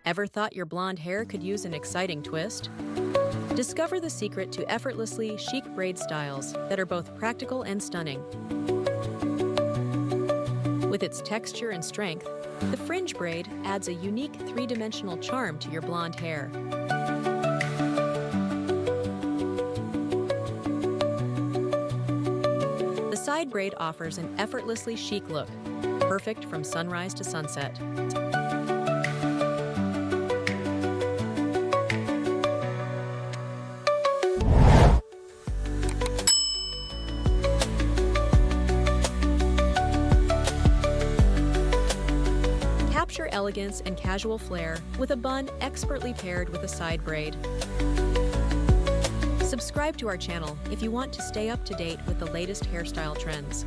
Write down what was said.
Ever thought your blonde hair could use an exciting twist? Discover the secret to effortlessly chic braid styles that are both practical and stunning. With its texture and strength, the fringe braid adds a unique three-dimensional charm to your blonde hair. The side braid offers an effortlessly chic look, perfect from sunrise to sunset. Capture elegance and casual flair with a bun expertly paired with a side braid. Subscribe to our channel if you want to stay up to date with the latest hairstyle trends.